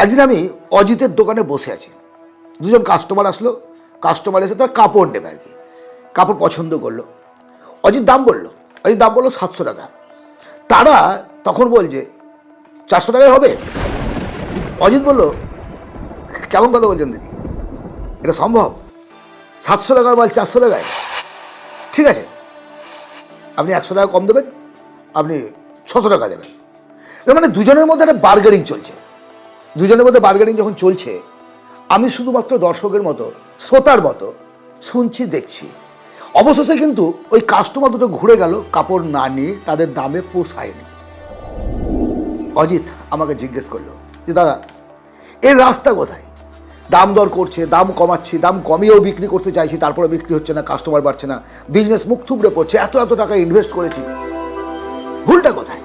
একদিন আমি অজিতের দোকানে বসে আছি, দুজন কাস্টমার আসলো। কাস্টমার এসে তার কাপড় নেবে আর কি, কাপড় পছন্দ করলো। অজিত দাম বললো 700 টাকা। তারা তখন বলছে 400 টাকায় হবে। অজিত বলল, কেমন কথা বলছেন দিদি, এটা সম্ভব? 700 টাকার মাল 400 টাকায়? ঠিক আছে, আপনি 100 টাকা কম দেবেন, আপনি 600 টাকা দেবেন। এর মানে দুজনের মধ্যে একটা বার্গেনিং চলছে। দুজনের মধ্যে বার্গেনিং যখন চলছে, আমি শুধুমাত্র দর্শকের মতো, শ্রোতার মতো শুনছি, দেখছি। অবশেষে কিন্তু ওই কাস্টমার দুটো ঘুরে গেল কাপড় না নিয়ে, তাদের দামে পোষায়নি। অজিত আমাকে জিজ্ঞেস করলো যে দাদা, এর রাস্তা কোথায়? দাম দর করছে, দাম কমাচ্ছি, দাম কমিয়েও বিক্রি করতে চাইছি, তারপরে বিক্রি হচ্ছে না, কাস্টমার বাড়ছে না, বিজনেস মুখ থুবড়ে পড়ছে, এত টাকা ইনভেস্ট করেছি, ভুলটা কোথায়?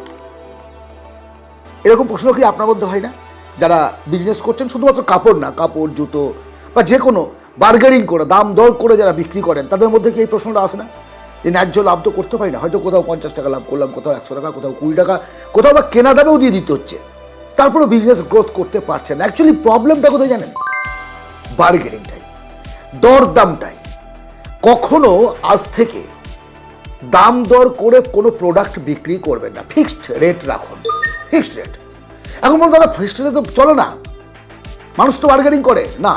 এরকম প্রশ্ন কি আপনার মধ্যে হয় না? যারা বিজনেস করছেন, শুধুমাত্র কাপড় না, কাপড়, জুতো বা যে কোনো বার্গেনিং করে, দাম দর করে যারা বিক্রি করেন, তাদের মধ্যে কি এই প্রশ্নটা আসে না যে ন্যায্য লাভ তো করতে পারি না? হয়তো কোথাও 50 টাকা লাভ করলাম, কোথাও 100 টাকা, কোথাও 20 টাকা, কোথাও বা কেনা দামেও দিয়ে দিতে হচ্ছে, তারপরে বিজনেস গ্রোথ করতে পারছেন না। অ্যাকচুয়ালি প্রবলেমটা কোথায় জানেন? বার্গেনিংটাই, দরদামটাই। কখনো আজ থেকে দাম দর করে কোনো প্রোডাক্ট বিক্রি করবেন না, ফিক্সড রেট রাখুন, ফিক্সড রেট। এখন বলুন দাদা, ফিক্সড রেটে তো চলো না, মানুষ তো বার্গেনিং করে না।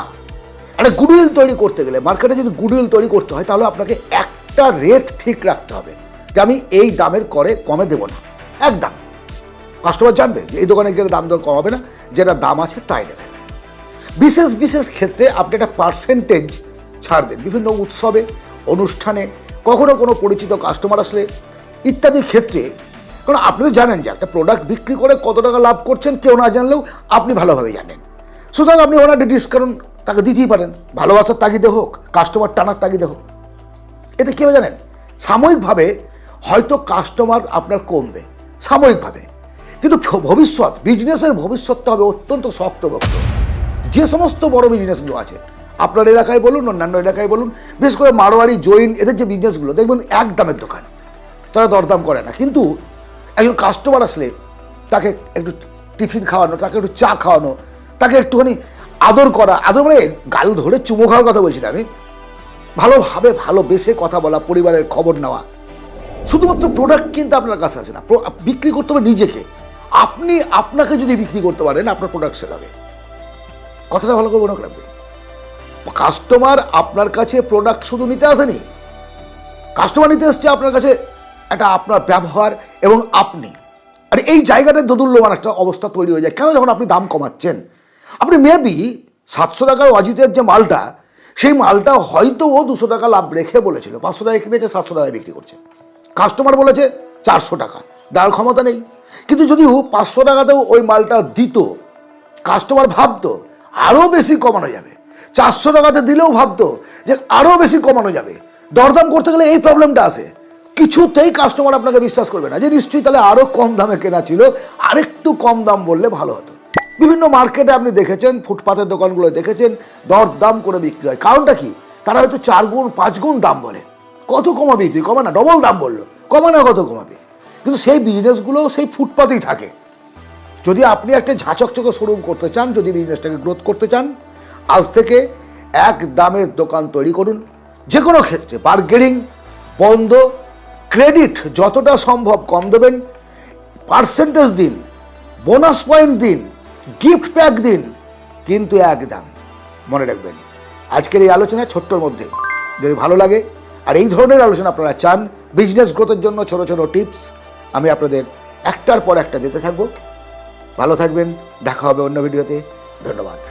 একটা গুডউইল তৈরি করতে গেলে, মার্কেটে যদি গুডউইল তৈরি করতে হয়, তাহলে আপনাকে একটা রেট ঠিক রাখতে হবে যে আমি এই দামের করে কমে দেবো না, একদম। কাস্টমার জানবে যে এই দোকানে গেলে দাম দর কমাবে না, যেটা দাম আছে তাই নেবে। বিশেষ বিশেষ ক্ষেত্রে আপনি একটা পার্সেন্টেজ ছাড় দেন, বিভিন্ন উৎসবে, অনুষ্ঠানে, কখনো কোনো পরিচিত কাস্টমার আসলে ইত্যাদি ক্ষেত্রে। কারণ আপনি তো জানেন যে একটা প্রোডাক্ট বিক্রি করে কত টাকা লাভ করছেন, কেউ না জানলেও আপনি ভালোভাবে জানেন। সুতরাং আপনি ওনার ডিসকাউন্ট তাকে দিতেই পারেন, ভালোবাসার তাগিদে হোক, কাস্টমার টানার তাগিদে হোক। এতে কী হবে জানেন? সাময়িকভাবে হয়তো কাস্টমার আপনার কমবে, সাময়িকভাবে, কিন্তু ভবিষ্যৎ, বিজনেসের ভবিষ্যৎটা হবে অত্যন্ত শক্তপোক্ত। যে সমস্ত বড় বিজনেসগুলো আছে, আপনার এলাকায় বলুন, অন্যান্য এলাকায় বলুন, বিশেষ করে মারোয়ারি, জৈন, এদের যে বিজনেসগুলো, দেখবেন এক দামের দোকান, তারা দরদাম করে না। কিন্তু একজন কাস্টমার আসলে তাকে একটু টিফিন খাওয়ানো, তাকে একটু চা খাওয়ানো, তাকে একটুখানি আদর করা, আদর মানে গাল ধরে চুমো খাওয়ার কথা বলছি না আমি, ভালোভাবে ভালোবেসে কথা বলা, পরিবারের খবর নেওয়া। শুধুমাত্র প্রোডাক্ট কিন্তু আপনার কাছে আছে না, বিক্রি করতে হবে নিজেকে। আপনি আপনাকে যদি বিক্রি করতে পারেন, আপনার প্রোডাক্ট সেল হবে। কথাটা ভালো করে মনে রাখবেন। কাস্টমার আপনার কাছে প্রোডাক্ট শুধু নিতে আসেনি, কাস্টমার নিতে এসছে আপনার কাছে একটা আপনার ব্যবহার এবং আপনি। আর এই জায়গাটায় দোদুল্যমান একটা অবস্থা তৈরি হয়ে যায়। কেন? যখন আপনি দাম কমাচ্ছেন, আপনি মেবি 700 টাকার অজিতের যে মালটা, সেই মালটা হয়তো ও 200 টাকা লাভ রেখে বলেছিল, 500 টাকায় কিনেছে, 700 টাকায় বিক্রি করছে। কাস্টমার বলেছে 400 টাকা, দেওয়ার ক্ষমতা নেই। কিন্তু যদি 500 টাকাতেও ওই মালটা দিত, কাস্টমার ভাবতো আরও বেশি কমানো যাবে। 400 টাকাতে দিলেও ভাবতো যে আরও বেশি কমানো যাবে। দরদাম করতে গেলে এই প্রবলেমটা আসে, কিছুতেই কাস্টমার আপনাকে বিশ্বাস করবে না যে নিশ্চয়ই তাহলে আরও কম দামে কেনা ছিল, আরেকটু কম দাম বললে ভালো হতো। বিভিন্ন মার্কেটে আপনি দেখেছেন, ফুটপাতের দোকানগুলো দেখেছেন, দরদাম করে বিক্রি হয়। কারণটা কি? তারা হয়তো 4 গুণ 5 গুণ দাম বলে। কত কমাবি তুই? কমা না, ডবল দাম বললো, কমা না, কত কমাবি? কিন্তু সেই বিজনেসগুলো সেই ফুটপাতেই থাকে। যদি আপনি একটা ঝাঁচকচকে শোরুম করতে চান, যদি বিজনেসটাকে গ্রোথ করতে চান, আজ থেকে এক দামের দোকান তৈরি করুন। যে কোনো ক্ষেত্রে বার্গেনিং বন্ধ, ক্রেডিট যতটা সম্ভব কম দেবেন, পার্সেন্টেজ দিন, বোনাস পয়েন্ট দিন, গিফট প্যাক দিন, কিন্তু এক দাম। মনে রাখবেন, আজকের এই আলোচনা ছোট্টর মধ্যে যদি ভালো লাগে আর এই ধরনের আলোচনা আপনারা চান, বিজনেস গ্রোথের জন্য ছোট ছোট টিপস আমি আপনাদের একটার পর একটা দিতে থাকবো। ভালো থাকবেন, দেখা হবে অন্য ভিডিওতে। ধন্যবাদ।